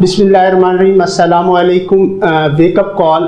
बिस्मिल्लाहिर्रहमानिर्रहीम, अस्सलामुअलैकुम। Wake up call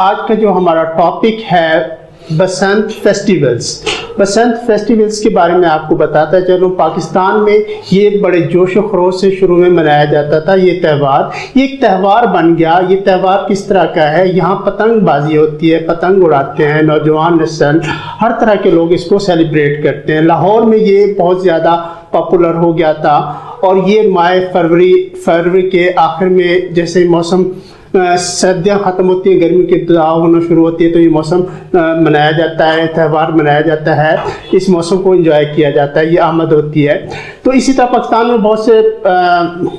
आज का जो हमारा टॉपिक है बसंत फेस्टिवल्स। बसंत फेस्टिवल्स के बारे में आपको बताता चलूँ। पाकिस्तान में ये बड़े जोश व खरोश से शुरू में मनाया जाता था। ये एक त्यौहार बन गया। ये त्यौहार किस तरह का है, यहाँ पतंग बाजी होती है, पतंग उड़ाते हैं नौजवान नस्ल, हर तरह के लोग इसको सेलिब्रेट करते हैं। लाहौर में ये बहुत ज़्यादा पॉपुलर हो गया था। और ये माह फरवरी के आखिर में जैसे मौसम सर्दियाँ ख़त्म होती हैं, गर्मी की इब्तिदा होना शुरू होती है, तो ये मौसम मनाया जाता है, त्यौहार मनाया जाता है। इस मौसम को एंजॉय किया जाता है, ये आमद होती है। तो इसी तरह पाकिस्तान में बहुत से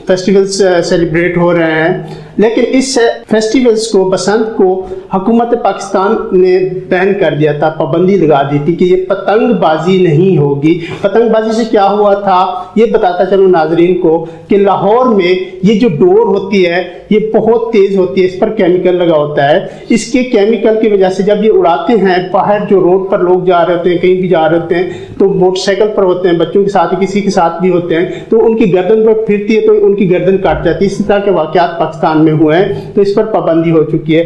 फेस्टिवल्स सेलिब्रेट हो रहे हैं। लेकिन इस फेस्टिवल्स को, बसंत को, हुकूमत पाकिस्तान ने बैन कर दिया था, पाबंदी लगा दी थी कि ये पतंगबाजी नहीं होगी। पतंगबाजी से क्या हुआ था ये बताता चलूँ नाजरीन को कि लाहौर में ये जो डोर होती है ये बहुत तेज़ होती है, इस पर केमिकल लगा होता है। इसके केमिकल की वजह से जब ये उड़ाते हैं, बाहर जो रोड पर लोग जा रहे होते हैं, कहीं भी जा रहे होते हैं, तो मोटरसाइकिल पर होते हैं, बच्चों के साथ किसी के साथ भी होते हैं, तो उनकी गर्दन पर फिरती है तो उनकी गर्दन काट जाती है। इसी तरह के वाक़यात पाकिस्तान में हुए हैं, तो इस पर पाबंदी हो चुकी है।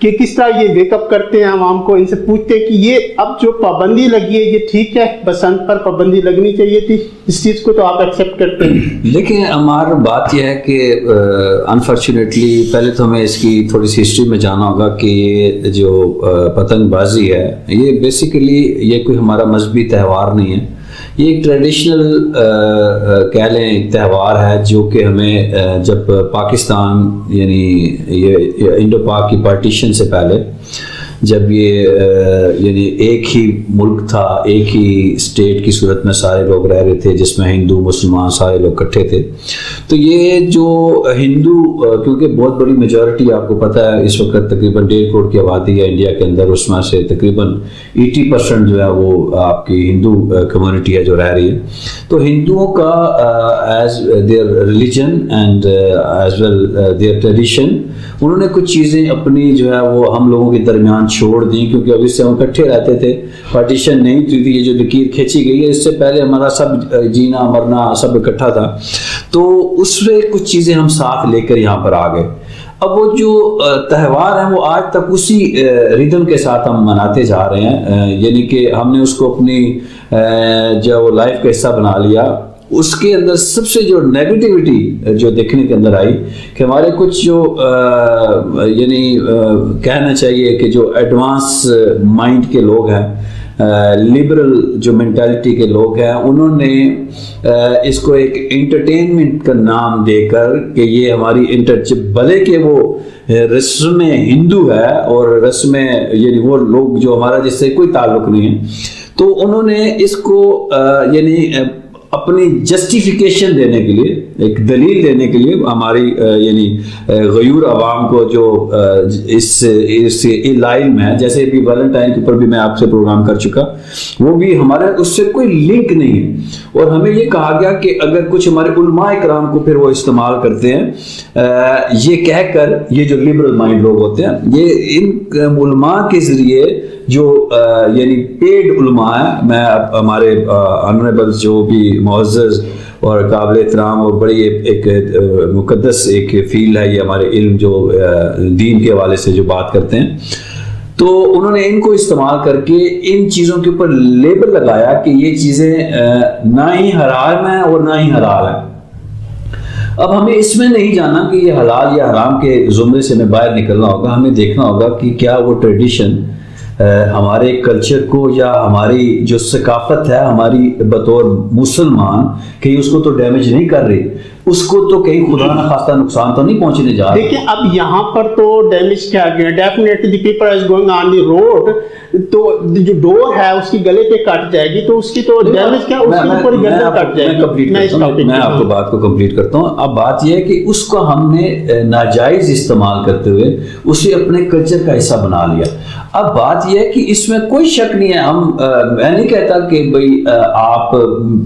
कि किस तरह ये वेकअप करते हैं आवाम को। इनसे पूछते हैं कि ये अब जो पाबंदी लगी है ये ठीक है, बसंत पर पाबंदी लगनी चाहिए थी, इस चीज़ को तो आप एक्सेप्ट करते हैं? देखिए, हमारी बात यह है कि अनफॉर्चुनेटली पहले तो हमें इसकी थोड़ी सी हिस्ट्री में जाना होगा कि ये जो पतंगबाजी है ये बेसिकली ये कोई हमारा मजहबी त्यौहार नहीं है। ये एक ट्रेडिशनल कह लें त्यौहार है जो कि हमें जब पाकिस्तान यानी ये इंडो पाक की पार्टीशन से पहले जब ये यानी एक ही मुल्क था, एक ही स्टेट की सूरत में सारे लोग रह रहे थे जिसमें हिंदू मुसलमान सारे लोग इकट्ठे थे। तो ये जो हिंदू, क्योंकि बहुत बड़ी मेजॉरिटी आपको पता है इस वक्त तकरीबन 1.5 करोड़ की आबादी है इंडिया के अंदर, उसमें से तकरीबन 80% जो है वो आपकी हिंदू कम्युनिटी है जो रह रही है। तो हिंदुओं का as their religion and as well their tradition, उन्होंने कुछ चीज़ें अपनी जो है वो हम लोगों के दरमियान छोड़ दी, क्योंकि अभी से हम इकट्ठे रहते थे, पार्टीशन नहीं हुई थी। ये जो लकीर खींची गई है इससे पहले हमारा सब जीना मरना सब इकट्ठा था, तो उसमें कुछ चीज़ें हम साथ लेकर यहाँ पर आ गए। अब वो जो त्यौहार है वो आज तक उसी रिदम के साथ हम मनाते जा रहे हैं, यानी कि हमने उसको अपनी जो लाइफ का हिस्सा बना लिया। उसके अंदर सबसे जो नेगेटिविटी जो देखने के अंदर आई कि हमारे कुछ जो यानी कहना चाहिए कि जो एडवांस माइंड के लोग हैं, लिबरल जो मेंटालिटी के लोग हैं, उन्होंने इसको एक एंटरटेनमेंट का नाम देकर कि ये हमारी भले के वो रस्म में हिंदू है और रस्म में यानी वो लोग जो हमारा जिससे कोई ताल्लुक नहीं है, तो उन्होंने इसको यानी अपनी जस्टिफिकेशन देने के लिए, एक दलील देने के लिए हमारी यानी गयूर आवाम को जो इस लाइन में है, जैसे भी वैलेंटाइन के ऊपर भी मैं आपसे प्रोग्राम कर चुका, वो भी हमारे उससे कोई लिंक नहीं है। और हमें ये कहा गया कि अगर कुछ हमारे उलमा इकराम को फिर वो इस्तेमाल करते हैं ये कहकर, ये जो लिबरल माइंड लोग होते हैं, ये इन उलमा के जरिए जो यानी पेड उलमा है, मैं हमारे ऑनरेबल जो भी मुअज़्ज़ज़ और काबिल एहतराम और बड़ी एक मुक़द्दस एक फील्ड है ये हमारे इल्म जो दीन के हवाले से जो बात करते हैं, तो उन्होंने इनको इस्तेमाल करके इन चीज़ों के ऊपर लेबल लगाया कि ये चीज़ें ना ही हराम है और ना ही हलाल है। अब हमें इसमें नहीं जाना कि ये हलाल या हराम के ज़ुमरे से हमें बाहर निकलना होगा। हमें देखना होगा कि क्या वो ट्रेडिशन हमारे कल्चर को या हमारी जो सकाफत है हमारी बतौर मुसलमान कहीं उसको तो डैमेज नहीं कर रही, उसको तो कहीं खुदा न खास्ता नुकसान तो नहीं पहुंचने जा रहा। देखिए, अब यहाँ पर तो डैमेज क्या गया, definitely the people is going on the road, तो जो डोर है उसकी गले पे कट जाएगी, तो उसकी तो डैमेज क्या, उसके ऊपर गर्दन कट जाएगी। मैं आपको बात को कंप्लीट करता हूँ। अब बात यह है कि उसको हमने नाजायज इस्तेमाल करते हुए उसे अपने कल्चर का हिस्सा बना लिया। अब बात यह है कि इसमें कोई शक नहीं है, हम मैं नहीं कहता कि भाई आप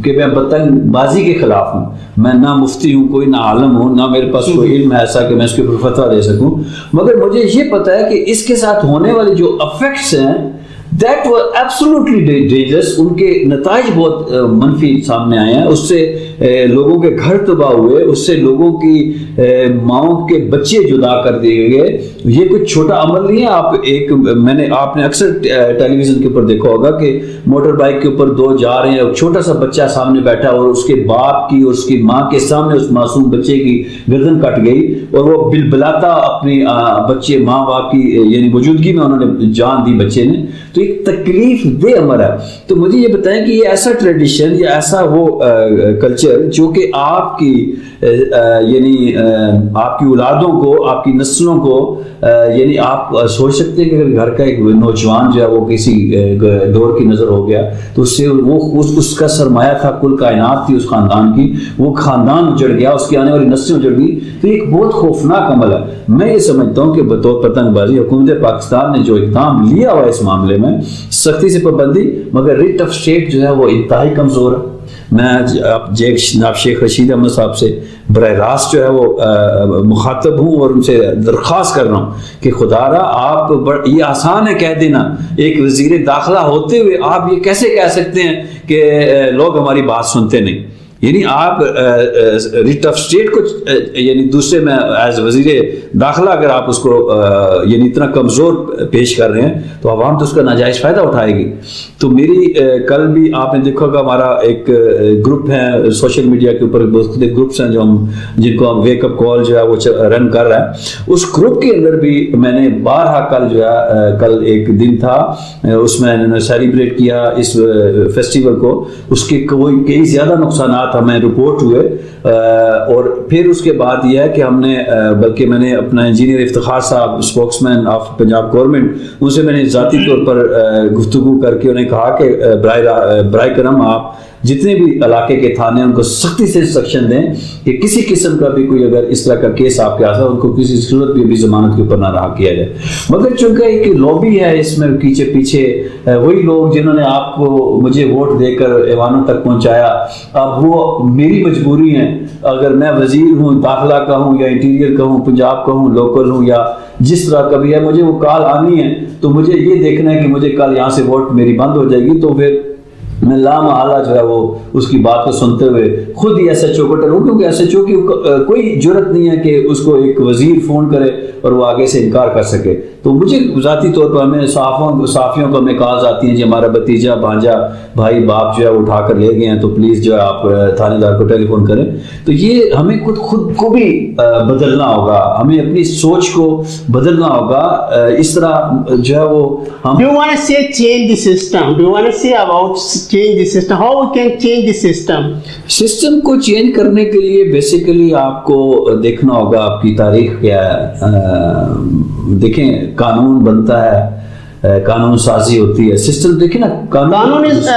कि मैं पतंगबाजी के खिलाफ हूँ, मैं ना मुफ्ती मुफ्ती हूँ, कोई ना आलम हूँ, ना मेरे पास कोई इल्म है ऐसा कि मैं इसके ऊपर फतवा दे सकूँ, मगर मुझे ये पता है कि इसके साथ होने वाले जो इफेक्ट्स हैं दैट वर एब्सोल्युटली डेंजरस। उनके नताइज बहुत मनफी सामने आए हैं, उससे लोगों के घर तबाह हुए, उससे लोगों की माओं के बच्चे जुदा कर दिए गए। ये कुछ छोटा अमल नहीं है। आपने अक्सर टेलीविजन के ऊपर देखा होगा कि मोटर बाइक के ऊपर दो जा रहे हैं, छोटा सा बच्चा सामने बैठा और उसके बाप की और उसकी माँ के सामने उस मासूम बच्चे की गर्दन कट गई और वो बिलबिलाता अपनी बच्चे माँ बाप की यानी मौजूदगी में उन्होंने जान दी बच्चे ने। तो एक तकलीफ दे अमर है। तो मुझे ये बताएं कि ये ऐसा ट्रेडिशन या ऐसा वो कल्चर जो कि आपकी यानी आपकी औलादों को, आपकी नस्लों को यानी आप सोच सकते हैं कि अगर घर का एक नौजवान जो है वो किसी दौर की नजर हो गया तो उससे वो उसका सरमाया था, कुल कायनात थी उस खानदान की, वो खानदान उजड़ गया, उसकी आने वाली नस्लें उजड़ गई। तो एक बहुत खौफनाक अमल है। मैं ये समझता हूँ कि बतौर पतंगबाजी हुकूमत पाकिस्तान ने जो इक़दाम लिया हुआ है इस मामले में, सख्ती से पाबंदी, मगर रिट ऑफ स्टेट जो है वो इंतहाई कमजोर है। मैं जनाब शेख रशीद अहमद साहब से बराह रास्त जो है वो मुखातब हूँ और उनसे दरख्वास्त कर रहा हूँ कि खुदारा आप ये आसान है कह देना, एक वजीर दाखिला होते हुए आप ये कैसे कह सकते हैं कि लोग हमारी बात सुनते नहीं। यानी आप रिट ऑफ स्टेट को यानी दूसरे में एज वजीर दाखिला अगर आप उसको यानी इतना कमज़ोर पेश कर रहे हैं तो आवाम तो उसका नाजायज़ फ़ायदा उठाएगी। तो मेरी कल भी आपने देखा होगा हमारा एक ग्रुप है सोशल मीडिया के ऊपर, बहुत ग्रुप्स हैं जो जिनको हम वेकअप कॉल जो है वो रन कर रहा है। उस ग्रुप के अंदर भी मैंने 12 कल जो है कल एक दिन था उसमें इन्होंने सेलिब्रेट किया इस फेस्टिवल को, उसके कई ज़्यादा नुकसान हमें रिपोर्ट हुए और फिर उसके बाद यह है कि हमने बल्कि मैंने अपना इंजीनियर इफ्तिखार साहब स्पोक्समैन ऑफ पंजाब गवर्नमेंट, उनसे मैंने ज़ाती तौर पर गुफ्तगू करके उन्हें कहा कि बराए करम आप जितने भी इलाके के थाने उनको सख्ती से इंस्ट्रक्शन दें कि किसी किस्म का भी कोई अगर इस तरह का केस आपके आता है उनको किसी सूरत में भी जमानत के ऊपर ना रहा किया जाए। मगर चूंकि एक लॉबी है इसमें पीछे पीछे वही लोग जिन्होंने आपको मुझे वोट देकर ऐवानों तक पहुंचाया, अब वो मेरी मजबूरी है, अगर मैं वजीर हूँ दाखिला का हूँ या इंटीरियर का हूँ, पंजाब का हूँ, लोकल हूँ या जिस तरह का भी है, मुझे वो कॉल आनी है तो मुझे ये देखना है कि मुझे कल यहाँ से वोट मेरी बंद हो जाएगी। तो फिर मैं लामहला जो है वो उसकी बात को सुनते हुए खुद ही SHO को टरूं, क्योंकि SHO की कोई जरूरत नहीं है कि उसको एक वजीर फोन करे और वो आगे से इनकार कर सके। तो मुझे ज़ाती तौर पर हमें सहाफ़ियों को हमें कॉल्स आती हैं जी हमारा भतीजा भांजा भाई बाप जो है उठा कर ले गए हैं तो प्लीज़ जो है आप थानेदार को टेलीफोन करें। तो ये हमें खुद को भी बदलना होगा, हमें अपनी सोच को बदलना होगा। इस तरह जो है वो हम Do you want to say change the system? Do you want to say about change the system? How we can change the system? System को चेंज करने के लिए बेसिकली आपको देखना होगा आपकी तारीख क्या है। देखें कानून बनता है, कानून साजी होती है, सिस्टम देखिए ना, कानून is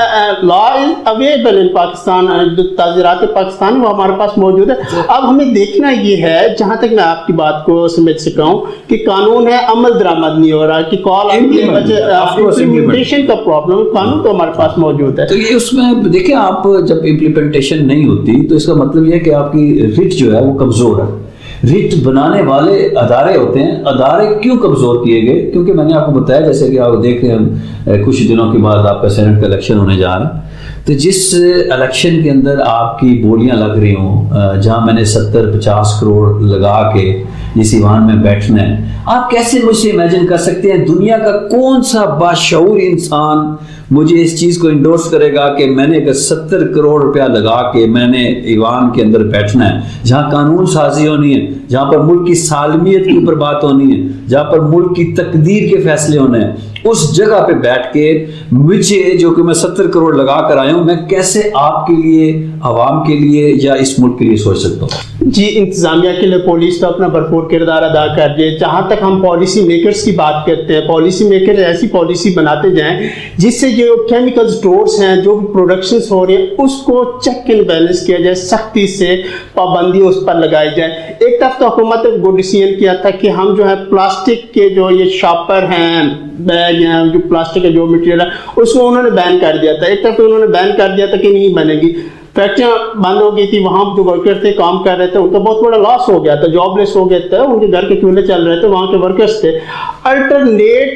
law is available in Pakistan, जो ताज़ीरात पाकिस्तान वो हमारे पास मौजूद है। अब हमें देखना ये है, जहाँ तक मैं आपकी बात को समझ सका हूँ कि कानून है अमल दरामद नहीं हो रहा कि कॉल इम्प्लीमेंटेशन का प्रॉब्लम, कानून तो हमारे पास मौजूद है। तो ये उसमें देखिए आप जब इम्प्लीमेंटेशन नहीं होती तो इसका मतलब ये है कि आपकी रिट जो है वो कमज़ोर है। रिट बनाने वाले अदारे होते हैं, अदारे क्यों कमज़ोर किए गए? क्योंकि मैंने आपको बताया जैसे कि आप देख रहे हैं कुछ दिनों के बाद आपका सेनेट का इलेक्शन होने जा रहा है, तो जिस इलेक्शन के अंदर आपकी बोलियां लग रही हों, जहां मैंने 70-50 करोड़ लगा के जिस ईवान में बैठना है, आप कैसे मुझसे इमेजिन कर सकते हैं दुनिया का कौन सा बाशऊर इंसान मुझे इस चीज़ को इंडोर्स करेगा कि मैंने अगर 70 करोड़ रुपया लगा के मैंने ईवान के अंदर बैठना है, जहाँ कानून साजी होनी है, जहाँ पर मुल्क की सालमियत के ऊपर बात होनी है, जहाँ पर मुल्क की तकदीर के फैसले होने हैं, उस जगह पे बैठ के मुझे जो कि मैं 70 करोड़ लगा कर आया हूँ, मैं कैसे आपके लिए, आवाम के लिए या इस मुल्क के लिए सोच सकता हूँ? जी, इंतजामिया के लिए पुलिस तो अपना भरपूर किरदार अदा कर रही है। जहाँ तक हम पॉलिसी मेकर्स की बात करते हैं, पॉलिसी मेकर ऐसी पॉलिसी बनाते जाएं जिससे जो केमिकल स्टोर्स हैं, जो भी प्रोडक्शंस हो रही हैं, उसको चेक एंड बैलेंस किया जाए, सख्ती से पाबंदी उस पर लगाई जाए। एक तरफ तो हुकूमत ने वो डिसीजन किया था कि हम जो है प्लास्टिक के जो ये शॉपर हैं, बैग या जो प्लास्टिक का जो मटेरियल है उसको उन्होंने बैन कर दिया था। एक तरफ तो उन्होंने बैन कर दिया था कि नहीं बनेगी, फैक्ट्रियाँ बंद हो गई थी, वहाँ जो वर्कर्स थे काम कर रहे थे उनका बहुत बड़ा लॉस हो गया था, जॉबलेस हो गए थे, उनके घर के चूल्हे चल रहे थे, वहाँ के वर्कर्स थे। अल्टरनेट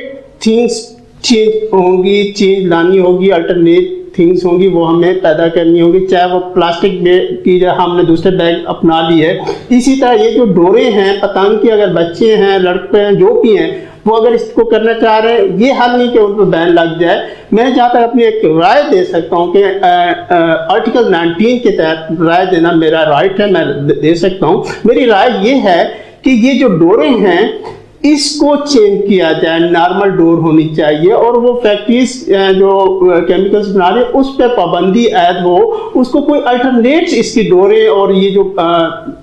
थिंग्स चेंज होंगी, चेंज लानी होगी, अल्टरनेट थिंग्स होंगी वो हमें पैदा करनी होगी, चाहे वो प्लास्टिक बैग की हमने दूसरे बैग अपना ली है। इसी तरह ये जो डोरे हैं पतंग की, अगर बच्चे हैं, लड़के हैं, जो भी हैं, वो अगर इसको करना चाह रहे हैं, ये हल नहीं कि उन पर बैन लग जाए। मैं जहाँ तक अपनी एक राय दे सकता हूँ कि आर्टिकल 19 के तहत राय देना मेरा राइट है, मैं दे सकता हूँ। मेरी राय ये है कि ये जो डोरे हैं इसको चेंज किया जाए, नॉर्मल डोर होनी चाहिए, और वो फैक्ट्रीज जो केमिकल्स बना रहे हैं उस पर पाबंदी ऐड हो, उसको कोई अल्टरनेट इसकी डोरे और ये जो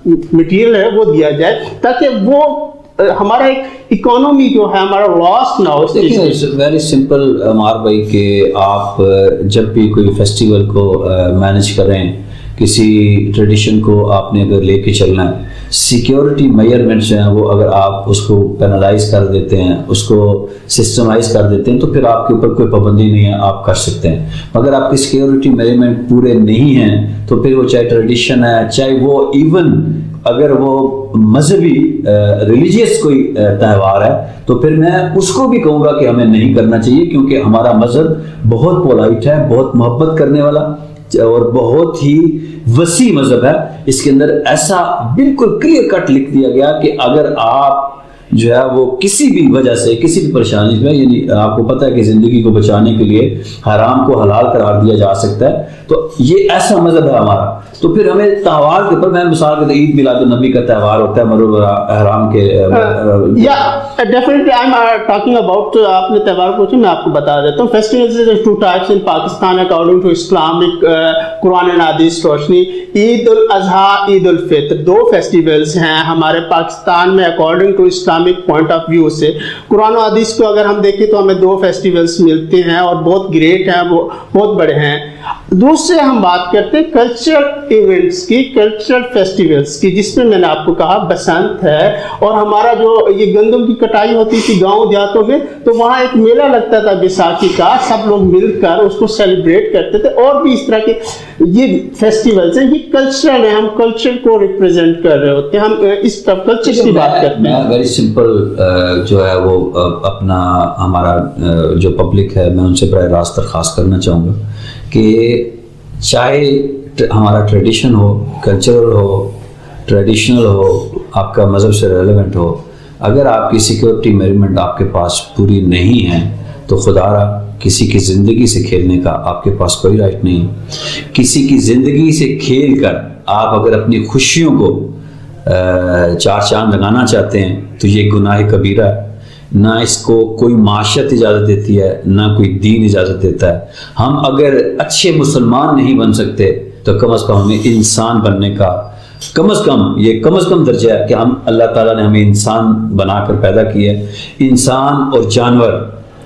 मटेरियल है वो दिया जाए, ताकि वो हमारा एक इकोनॉमी जो है हमारा लॉस ना हो। वेरी सिंपल मार भाई कि आप जब भी कोई फेस्टिवल को मैनेज कर रहे हैं, किसी ट्रेडिशन को आपने अगर लेके चलना है, सिक्योरिटी मेजरमेंट्स जो हैं वो अगर आप उसको पेनलाइज कर देते हैं, उसको सिस्टमाइज कर देते हैं, तो फिर आपके ऊपर कोई पाबंदी नहीं है, आप कर सकते हैं। मगर आपकी सिक्योरिटी मेजरमेंट पूरे नहीं हैं तो फिर वो चाहे ट्रेडिशन है, चाहे वो इवन अगर वो मजहबी रिलीजियस कोई त्यौहार है, तो फिर मैं उसको भी कहूँगा कि हमें नहीं करना चाहिए, क्योंकि हमारा मजहब बहुत पोलाइट है, बहुत मोहब्बत करने वाला और बहुत ही वसी मजहब है। इसके अंदर ऐसा बिल्कुल क्लियर कट लिख दिया गया कि अगर आप जो है वो किसी भी वजह से, किसी भी परेशानी में, यानी आपको पता है कि जिंदगी को बचाने के लिए हराम को हलाल करार दिया जा सकता है, तो ये ऐसा मजहब है हमारा। तो फिर हमें त्यौहार के ऊपर, मैं मिसाल के ईद मिलाद नबी का त्यौहार होता है, मरूफ हराम के definitely I am talking about, आपने त्यौहार पूछे, मैं आपको बता देता हूँ। Festivals two types in Pakistan according to Islamic Quran and Hadith रोशनी। ईद उल अजहा, ईद उल फित्र, दो फेस्टिवल्स हैं हमारे पाकिस्तान में according to Islamic point of view से। कुरान और हदीस को अगर हम देखें तो हमें दो फेस्टिवल्स मिलते हैं और बहुत ग्रेट हैं, वो बहुत बड़े हैं। दूसरे हम बात करते हैं कल्चरल इवेंट्स की, कल्चरल फेस्टिवल्स की, जिसमें मैंने आपको कहा बसंत है, और हमारा जो ये गंदम की कटाई होती थी गांव देहातों में, तो वहाँ एक मेला लगता था बैसाखी का, सब लोग मिलकर उसको सेलिब्रेट करते थे। और भी इस तरह के ये फेस्टिवल्स हैं, ये कल्चरल है, हम कल्चर को रिप्रेजेंट कर रहे होते हैं, हम इस तरह कल्चर की बात करते हैं। वेरी सिंपल जो है वो अपना हमारा जो पब्लिक है, मैं उनसे बराह रास्त दरख्वास्त करना चाहूँगा कि चाहे हमारा ट्रेडिशन हो, कल्चरल हो, ट्रेडिशनल हो, आपका मज़हब से रेलेवेंट हो, अगर आपकी सिक्योरिटी मेजरमेंट आपके पास पूरी नहीं है तो खुदारा किसी की ज़िंदगी से खेलने का आपके पास कोई राइट नहीं। किसी की ज़िंदगी से खेल कर आप अगर अपनी खुशियों को चार चांद लगाना चाहते हैं तो ये गुनाह कबीरा है। ना इसको कोई माशरत इजाज़त देती है, ना कोई दीन इजाज़त देता है। हम अगर अच्छे मुसलमान नहीं बन सकते तो कम अज़ कम हमें इंसान बनने का कम अज़ कम दर्जा है कि हम, अल्लाह ताला ने हमें इंसान बनाकर पैदा किया है। इंसान और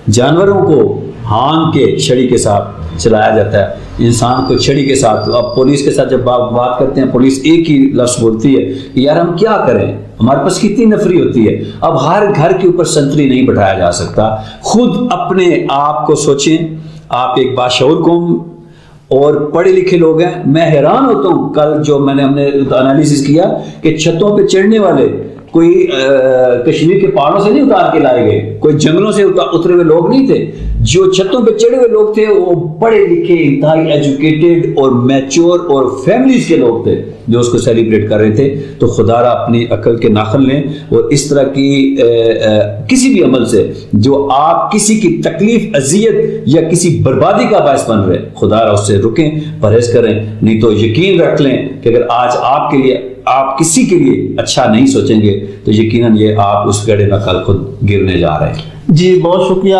जानवरों को हाथ के छड़ी के साथ चलाया जाता है, इंसान को छड़ी के साथ। अब पुलिस के साथ जब बात करते हैं, पुलिस एक ही लफ्ज़ बोलती है कि यार हम क्या करें, हमारे पास कितनी नफरी होती है। अब हर घर के ऊपर संतरी नहीं बैठाया जा सकता। खुद अपने आप को सोचें, आप एक बाशऊर कौम और पढ़े लिखे लोग हैं। मैं हैरान होता हूँ, कल जो हमने एनालिसिस किया कि छतों पे चढ़ने वाले कोई कश्मीर के पहाड़ों से नहीं उतार के लाए गए, कोई जंगलों से उतरे हुए लोग नहीं थे। जो छतों पे चढ़े हुए लोग थे वो पढ़े लिखे, इंतहाई एजुकेटेड और मैच्योर और फैमिलीज के लोग थे जो उसको सेलिब्रेट कर रहे थे। तो खुदारा अपनी अकल के नाखन लें और इस तरह की किसी भी अमल से जो आप किसी की तकलीफ, अजियत या किसी बर्बादी का बायस बन रहे, खुदारा उससे रुकें, परहेज करें। नहीं तो यकीन रख लें कि अगर आज आपके लिए, आप किसी के लिए अच्छा नहीं सोचेंगे तो यकीनन ये आप उस गड्ढे में कल खुद गिरने जा रहे हैं। जी बहुत शुक्रिया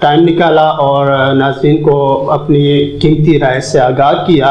टाइम निकाला और नाज़रीन को अपनी कीमती राय से आगाह किया।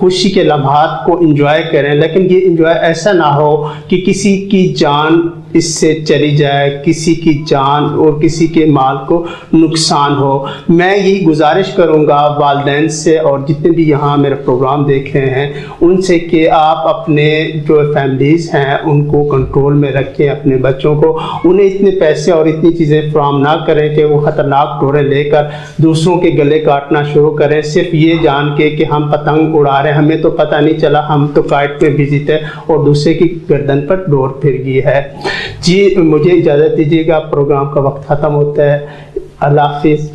खुशी के लम्हात को इंजॉय करें, लेकिन ये इंजॉय ऐसा ना हो कि किसी की जान इससे चली जाए, किसी की जान और किसी के माल को नुकसान हो। मैं यही गुजारिश करूँगा वालिदैन से और जितने भी यहाँ मेरा प्रोग्राम देख रहे हैं उनसे कि आप अपने जो फैमिलीज़ हैं उनको कंट्रोल में रखें, अपने बच्चों को, उन्हें इतने पैसे और इतनी चीज़ें फ्राहम ना करें कि वो ख़तरनाक डोरे लेकर दूसरों के गले काटना शुरू करें, सिर्फ ये जान के कि हम पतंग उड़ा रहे हैं, हमें तो पता नहीं चला, हम तो काइट में बिजी थे और दूसरे की गर्दन पर डोर फिर गई है। जी मुझे इजाज़त दीजिएगा, प्रोग्राम का वक्त ख़त्म होता है। अल्लाह हाफिज़।